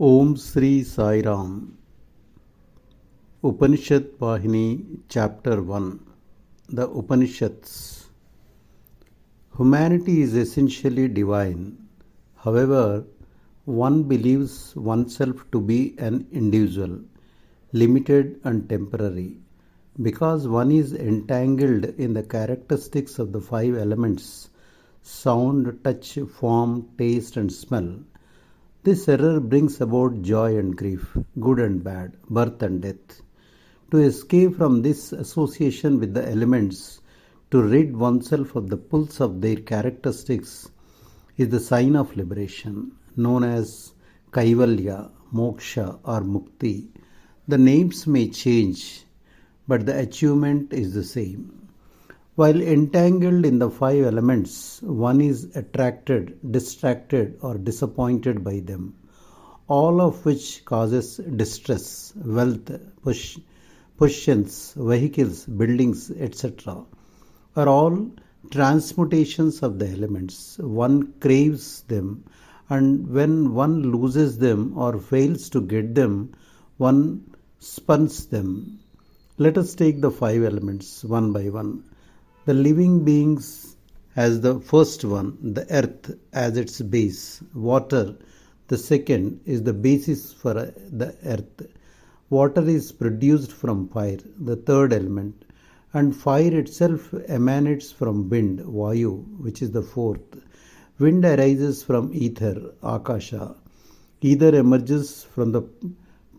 Om Sri Sai Ram. Upanishad Vahini Chapter-1. The Upanishads. Humanity is essentially divine. However, one believes oneself to be an individual, limited and temporary, because one is entangled in the characteristics of the five elements: sound, touch, form, taste, and smell. This error brings about joy and grief, good and bad, birth and death. To escape from this association with the elements, to rid oneself of the pulls of their characteristics, is the sign of liberation, known as Kaivalya, Moksha, or Mukti. The names may change, but the achievement is the same. While entangled in the five elements, one is attracted, distracted, or disappointed by them, all of which causes distress, wealth, possessions, vehicles, buildings, etc. are all transmutations of the elements. One craves them, and when one loses them or fails to get them, one spurns them. Let us take the five elements one by one. The living beings as the first one, the earth as its base, water, the second, is the basis for the earth. Water is produced from fire, the third element, and fire itself emanates from wind, Vayu, which is the fourth. Wind arises from ether, Akasha. Ether emerges from the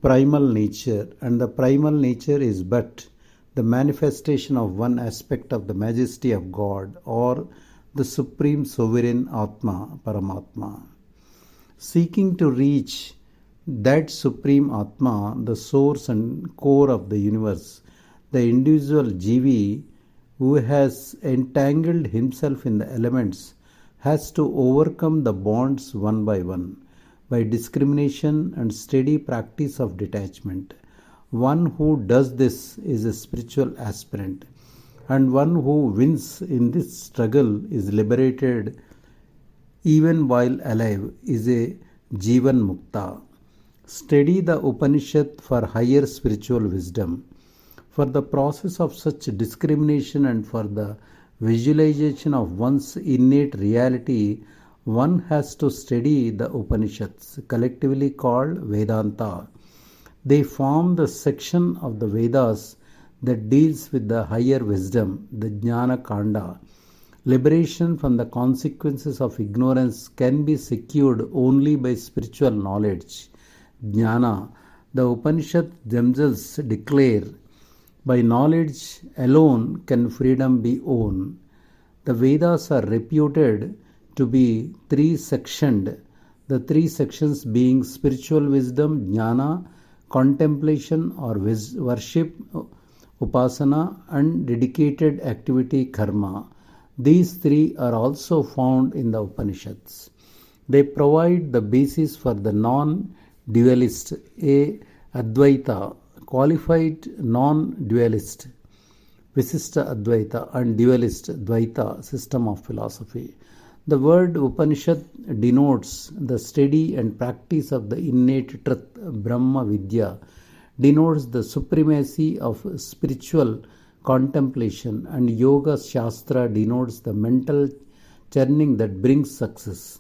primal nature, and the primal nature is but the manifestation of one aspect of the majesty of God, or the supreme sovereign Atma, Paramatma. Seeking to reach that supreme Atma, the source and core of the universe, the individual Jivi who has entangled himself in the elements has to overcome the bonds one by discrimination and steady practice of detachment. One who does this is a spiritual aspirant, and one who wins in this struggle is liberated even while alive, is a Jivan Mukta. Study the Upanishad for higher spiritual wisdom. For the process of such discrimination and for the visualization of one's innate reality, one has to study the Upanishads, collectively called Vedanta. They form the section of the Vedas that deals with the higher wisdom, the Jnana Kanda. Liberation from the consequences of ignorance can be secured only by spiritual knowledge, Jnana. The Upanishads themselves declare, by knowledge alone can freedom be won. The Vedas are reputed to be three-sectioned, the three sections being spiritual wisdom, Jnana, contemplation or worship, upasana, and dedicated activity, karma. These three are also found in the Upanishads. They provide the basis for the non-dualist, a Advaita, qualified non-dualist, Visista Advaita, and dualist Dvaita system of philosophy. The word Upanishad denotes the study and practice of the innate truth, Brahma Vidya, denotes the supremacy of spiritual contemplation, and Yoga Shastra denotes the mental churning that brings success.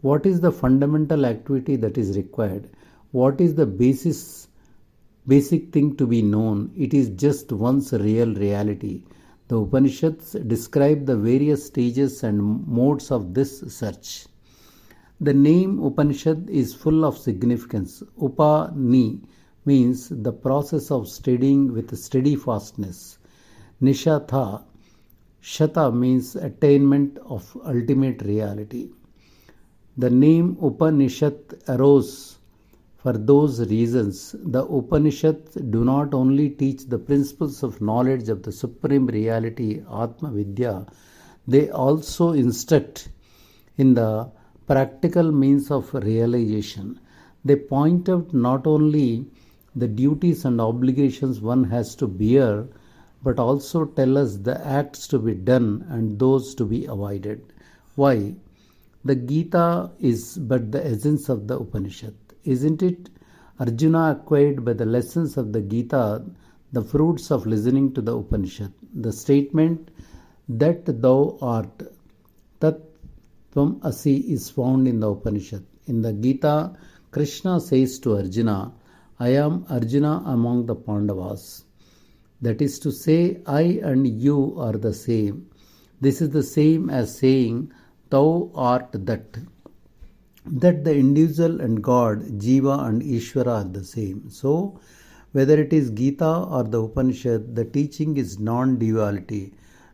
What is the fundamental activity that is required? What is the basic thing to be known? It is just one's real reality. The Upanishads describe the various stages and modes of this search. The name Upanishad is full of significance. Upani means the process of studying with steadfastness. Nishatha, Shata means attainment of ultimate reality. The name Upanishad arose for those reasons. The Upanishads do not only teach the principles of knowledge of the supreme reality, Atma Vidya, they also instruct in the practical means of realization. They point out not only the duties and obligations one has to bear, but also tell us the acts to be done and those to be avoided. Why? The Gita is but the essence of the Upanishad. Isn't it? Arjuna acquired by the lessons of the Gita the fruits of listening to the Upanishad. The statement that thou art tat tvam asi is found in the Upanishad. In the Gita, Krishna says to Arjuna, I am Arjuna among the Pandavas. That is to say, I and you are the same. This is the same as saying, thou art that. That the individual and God, Jiva and Ishvara are the same. So, whether it is Gita or the Upanishad, the teaching is non-duality,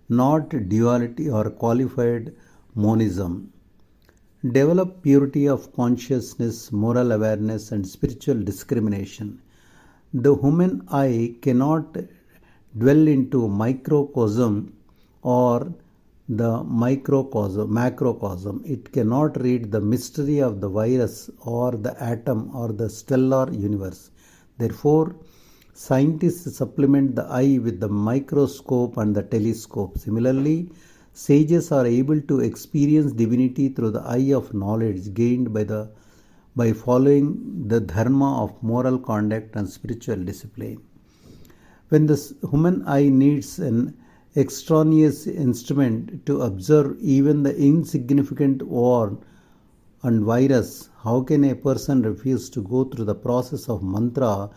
not duality or qualified monism. Develop purity of consciousness, moral awareness, and spiritual discrimination. The human eye cannot dwell into microcosm or the macrocosm. It cannot read the mystery of the virus or the atom or the stellar universe. Therefore, scientists supplement the eye with the microscope and the telescope. Similarly, sages are able to experience divinity through the eye of knowledge gained by following the dharma of moral conduct and spiritual discipline. When the human eye needs an extraneous instrument to observe even the insignificant war and virus, how can a person refuse to go through the process of mantra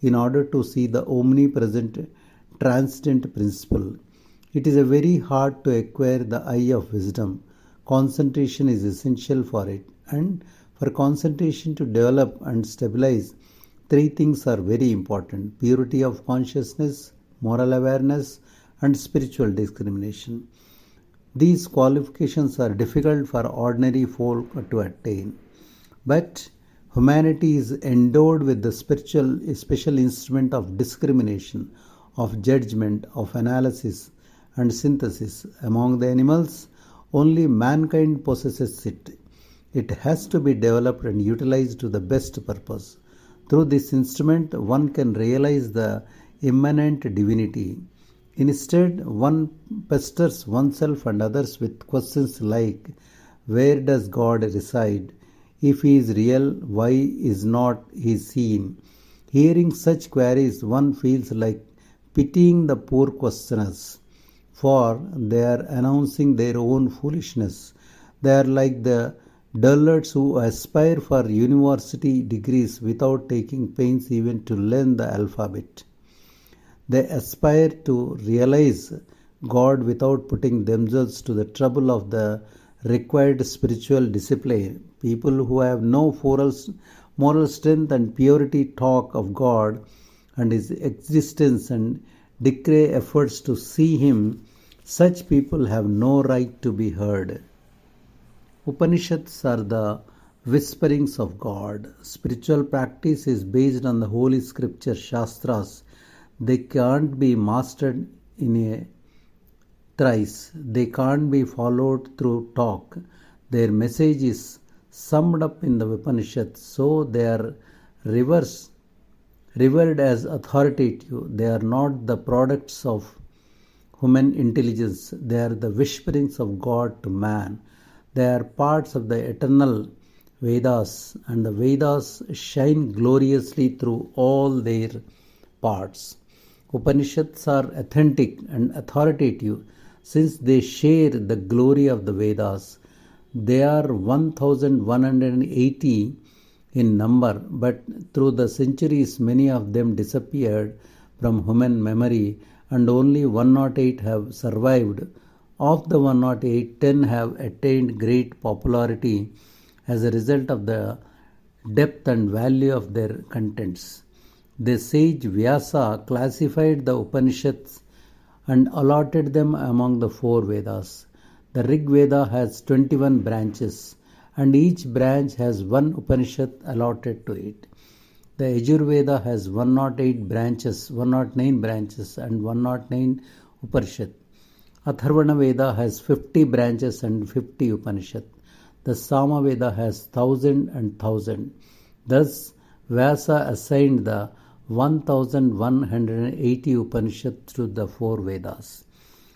in order to see the omnipresent transcendent principle? It is very hard to acquire the eye of wisdom. Concentration is essential for it, and for concentration to develop and stabilize, three things are very important: purity of consciousness, moral awareness, and spiritual discrimination. These qualifications are difficult for ordinary folk to attain, but humanity is endowed with the special instrument of discrimination, of judgment, of analysis, and synthesis. Among the animals, only mankind possesses it. It has to be developed and utilized to the best purpose. Through this instrument, one can realize the immanent divinity. Instead, one pesters oneself and others with questions like, where does God reside? If he is real, why is not he seen? Hearing such queries, one feels like pitying the poor questioners, for they are announcing their own foolishness. They are like the dullards who aspire for university degrees without taking pains even to learn the alphabet. They aspire to realize God without putting themselves to the trouble of the required spiritual discipline. People who have no moral strength and purity talk of God and His existence and declare efforts to see Him. Such people have no right to be heard. Upanishads are the whisperings of God. Spiritual practice is based on the holy scripture Shastras. They can't be mastered in a trice. They can't be followed through talk. Their message is summed up in the Upanishads, so they are revered as authoritative. They are not the products of human intelligence. They are the whisperings of God to man. They are parts of the eternal Vedas, and the Vedas shine gloriously through all their parts. Upanishads are authentic and authoritative since they share the glory of the Vedas. They are 1180 in number, but through the centuries many of them disappeared from human memory and only 108 have survived. Of the 108, 10 have attained great popularity as a result of the depth and value of their contents. The sage Vyasa classified the Upanishads and allotted them among the four Vedas. The Rig Veda has 21 branches, and each branch has one Upanishad allotted to it. The Yajur has 109 branches and 109 Upanishad. Atharvana Veda has 50 branches and 50 Upanishad. The Sama Veda has 1,000 and 1,000. Thus, Vyasa assigned the 1180 Upanishads to the four Vedas.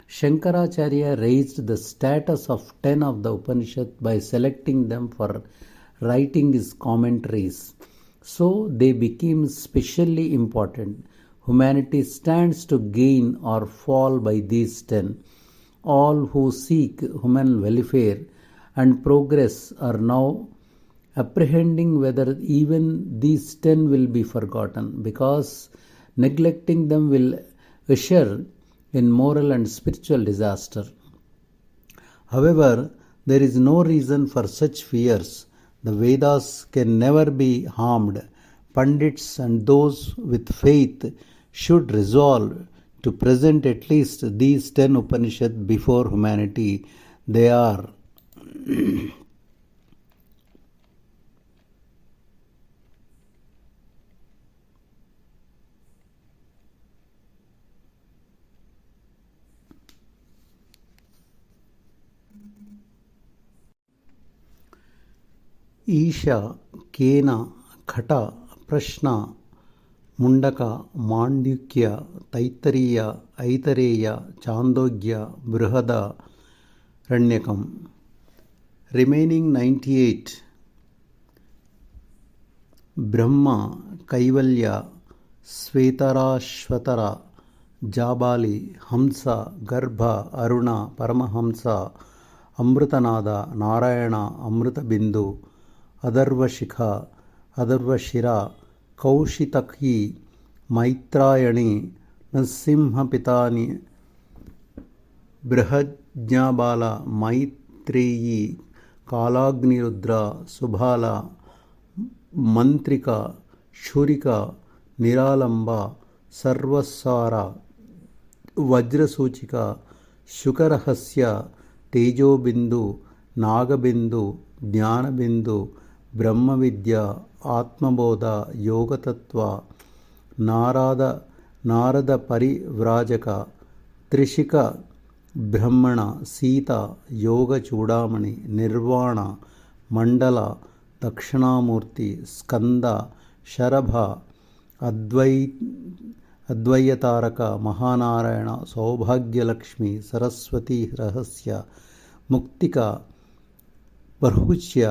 Shankaracharya raised the status of 10 of the Upanishads by selecting them for writing his commentaries. So they became specially important. Humanity stands to gain or fall by these 10. All who seek human welfare and progress are now apprehending whether even these 10 will be forgotten, because neglecting them will usher in moral and spiritual disaster. However, there is no reason for such fears. The Vedas can never be harmed. Pandits and those with faith should resolve to present at least these 10 Upanishads before humanity. They are ఈశ కేన ఖట ప్రశ్న Mundaka మాండ్యుక్య Taittiriya Aitareya Chandogya బృహద రణ్యకం. Remaining 98 బ్రహ్మ కైవల్య శ్వేతరాశ్వతర జాబాలి హంస గర్భ అరుణ పరమహంస అమృతనాద నారాయణ అమృతబిందు అథర్వశిఖ అథర్వశిర కౌశితకీ మైత్రాయణి నృసింహపితాని బృహజ్ఞాబాల మైత్రేయీ కాలాగ్నిరుద్ర సుబాల మంత్రిక శూరిక నిరాలంబ సర్వసార వజ్రసూచిక శుకరహస్య తేజోబిందు నాగబిందు జ్ఞానబిందు బ్రహ్మవిద్య ఆత్మబోధ యోగతత్వ నారద పరివ్రాజక త్రిశిక బ్రహ్మణ సీత యోగ చూడామణి నిర్వాణ మండల దక్షిణామూర్తి స్కంద శరభ అద్వైతారక మహానారాయణ సౌభాగ్యలక్ష్మి సరస్వతి రహస్య ముక్తిక బర్హుష్య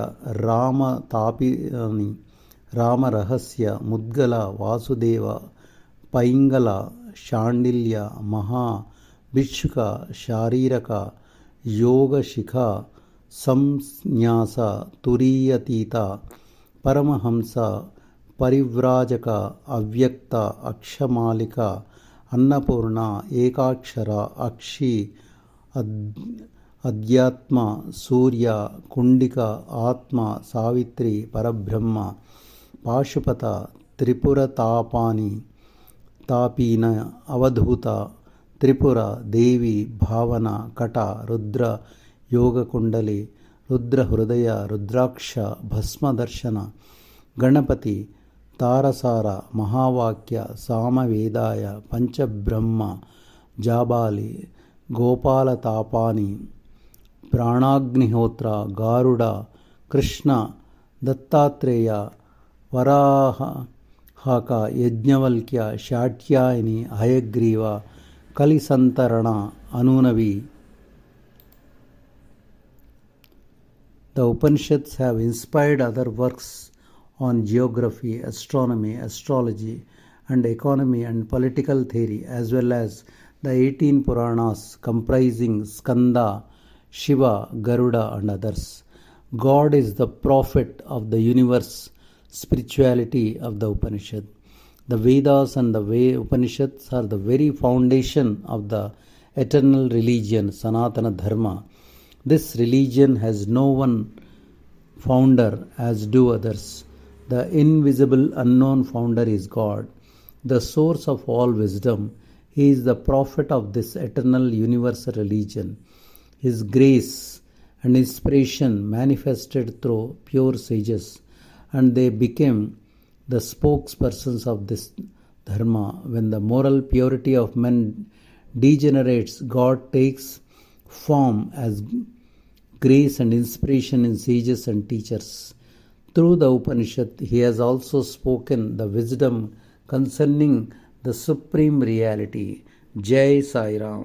రామతాపిని రామరహస్య ముద్గల వాసుదేవ పైంగల శాండిల్య మహా భిక్షుక శారీరక యోగశిఖ సంన్యాస తురీయతీత పరమహంస పరివ్రాజక అవ్యక్త అక్షమాలిక అన్నపూర్ణ ఏకాక్షర అక్షి అధ్యాత్మ సూర్య కుండిక ఆత్మ సావిత్రి పరబ్రహ్మ పాశుపత త్రిపురతాపాని తాపీన అవధూత త్రిపుర దేవి భావన కట రుద్ర యోగకుండలి రుద్రహృదయ రుద్రాక్ష భస్మదర్శన Ganapati తారసార మహావాక్య సామవేదాయ పంచబ్రహ్మ Jabali గోపాలతాపాని ప్రాణాగ్నిహోత్ర గారుడ Krishna Dattatreya వరాహక Yajnavalkya శాట్యాయని Hayagriva కలిసంతరణ అనూనవి. The Upanishads have inspired other works on geography, astronomy, astrology, and economy and political theory, as well as the 18 Puranas comprising Skanda, Shiva, Garuda, and others. God is the prophet of the universe, spirituality of the Upanishad. The Vedas and the Upanishads are the very foundation of the eternal religion, Sanatana Dharma. This religion has no one founder as do others. The invisible unknown founder is God, the source of all wisdom. He is the prophet of this eternal universal religion. His grace and inspiration manifested through pure sages, and they became the spokespersons of this dharma. When the moral purity of men degenerates, God takes form as grace and inspiration in sages and teachers. Through the Upanishad, he has also spoken the wisdom concerning the supreme reality. Jai Sai Ram.